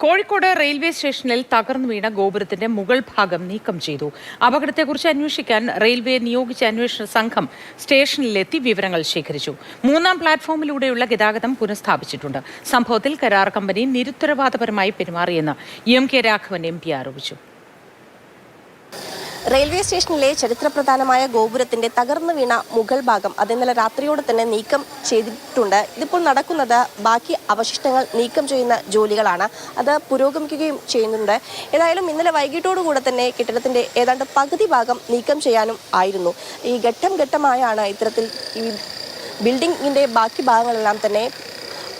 Kozhikode railway സ്റ്റേഷനിൽ തകർന്നു വീണ ഗോപുരത്തിന്റെ മുകൾ ഭാഗം നീക്കം ചെയ്തു. അപകടത്തെക്കുറിച്ച് അന്വേഷിക്കാൻ റെയിൽവേ നിയോഗിച്ച അന്വേഷണ സംഘം സ്റ്റേഷനിലെത്തി വിവരങ്ങൾ ശേഖരിച്ചു. 3-ാം പ്ലാറ്റ്ഫോമിലൂടെയുള്ള ഗതാഗതം പുനഃസ്ഥാപിച്ചിട്ടുണ്ട്. സംഭവത്തിൽ കരാർ കമ്പനി നിരുത്തരവാദപരമായി പെരുമാറിയെന്ന് എം കെ രാഘവൻ MP ആരോപിച്ചു. റെയിൽവേ സ്റ്റേഷനിലെ ചരിത്രപ്രധാനമായ ഗോപുരത്തിന്റെ തകർന്നു വീണ മുകൾ ഭാഗം അത് ഇന്നലെ രാത്രിയോടെ തന്നെ നീക്കം ചെയ്തിട്ടുണ്ട്. ഇതിപ്പോൾ നടക്കുന്നത് ബാക്കി അവശിഷ്ടങ്ങൾ നീക്കം ചെയ്യുന്ന ജോലികളാണ്. അത് പുരോഗമിക്കുകയും ചെയ്യുന്നുണ്ട്. ഏതായാലും ഇന്നലെ വൈകിട്ടോടുകൂടെ തന്നെ കെട്ടിടത്തിന്റെ ഏതാണ്ട് പകുതി ഭാഗം നീക്കം ചെയ്യാനും ആയിരുന്നു. ഈ ഘട്ടം ഘട്ടമായാണ് ഇത്തരത്തിൽ ഈ ബിൽഡിങ്ങിന്റെ ബാക്കി ഭാഗങ്ങളെല്ലാം തന്നെ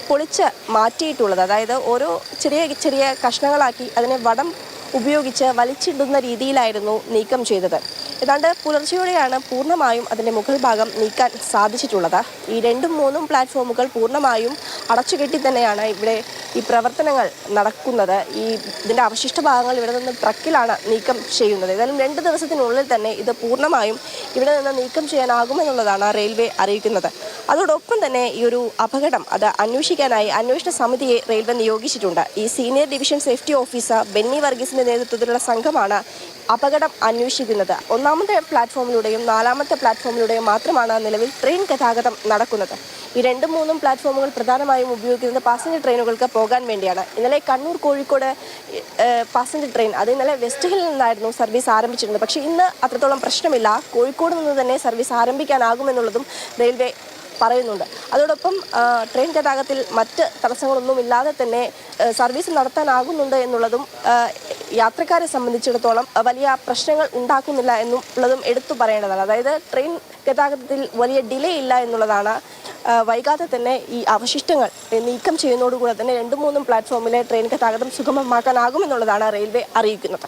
പൊളിച്ച് മാറ്റിയിട്ടുള്ളത്. അതായത് ഓരോ ചെറിയ ചെറിയ കഷ്ണങ്ങളാക്കി അതിനെ വടം ഉപയോഗിച്ച് വലിച്ചിടുന്ന രീതിയിലായിരുന്നു നീക്കം ചെയ്തത്. ഏതാണ്ട് പുലർച്ചെയോടെയാണ് പൂർണ്ണമായും അതിൻ്റെ മുകൾ ഭാഗം നീക്കാൻ സാധിച്ചിട്ടുള്ളത്. ഈ 2-3 പ്ലാറ്റ്ഫോമുകൾ പൂർണ്ണമായും അടച്ചുകെട്ടി തന്നെയാണ് ഇവിടെ ഈ പ്രവർത്തനങ്ങൾ നടക്കുന്നത്. ഇതിൻ്റെ അവശിഷ്ട ഭാഗങ്ങൾ ഇവിടെ നിന്ന് ട്രക്കിലാണ് നീക്കം ചെയ്യുന്നത്. ഏതായാലും 2 ദിവസത്തിനുള്ളിൽ തന്നെ ഇത് പൂർണ്ണമായും ഇവിടെ നിന്ന് നീക്കം ചെയ്യാനാകുമെന്നുള്ളതാണ് റെയിൽവേ അറിയിക്കുന്നത്. അതോടൊപ്പം തന്നെ ഈ ഒരു അപകടം അത് അന്വേഷിക്കാനായി അന്വേഷണ സമിതിയെ റെയിൽവേ നിയോഗിച്ചിട്ടുണ്ട്. ഈ senior division safety officer Benny വർഗീസിന്റെ നേതൃത്വത്തിലുള്ള സംഘമാണ് അപകടം അന്വേഷിക്കുന്നത്. 1-ാമത്തെ പ്ലാറ്റ്ഫോമിലൂടെയും 4-ാമത്തെ പ്ലാറ്റ്ഫോമിലൂടെയും മാത്രമാണ് നിലവിൽ ട്രെയിൻ ഗതാഗതം നടക്കുന്നത്. ഈ 2-3 പ്ലാറ്റ്ഫോമുകൾ പ്രധാനമായും ഉപയോഗിക്കുന്നത് പാസഞ്ചർ ട്രെയിനുകൾക്ക് പോകാൻ വേണ്ടിയാണ്. ഇന്നലെ കണ്ണൂർ കോഴിക്കോട് പാസഞ്ചർ ട്രെയിൻ അത് ഇന്നലെ വെസ്റ്റ് ഹില്ലിൽ നിന്നായിരുന്നു സർവീസ് ആരംഭിച്ചിരുന്നത്. പക്ഷേ ഇന്ന് അത്രത്തോളം പ്രശ്നമില്ല. കോഴിക്കോട് നിന്ന് തന്നെ സർവീസ് ആരംഭിക്കാനാകുമെന്നുള്ളതും റെയിൽവേ പറയുന്നുണ്ട്. അതോടൊപ്പം ട്രെയിൻ ഗതാഗതത്തിൽ മറ്റ് തടസ്സങ്ങളൊന്നുമില്ലാതെ തന്നെ സർവീസ് നടത്താനാകുന്നുണ്ട് എന്നുള്ളതും യാത്രക്കാരെ സംബന്ധിച്ചിടത്തോളം വലിയ പ്രശ്നങ്ങൾ ഉണ്ടാക്കുന്നില്ല എന്നുള്ളതും എടുത്തു പറയേണ്ടതാണ്. അതായത് ട്രെയിൻ ഗതാഗതത്തിൽ വലിയ ഡിലേ ഇല്ല എന്നുള്ളതാണ്. വൈകാതെ തന്നെ ഈ അവശിഷ്ടങ്ങൾ നീക്കം ചെയ്യുന്നതോടുകൂടെ തന്നെ 2-3 പ്ലാറ്റ്ഫോമിലെ ട്രെയിൻ ഗതാഗതം സുഗമമാക്കാനാകുമെന്നുള്ളതാണ് റെയിൽവേ അറിയിക്കുന്നത്.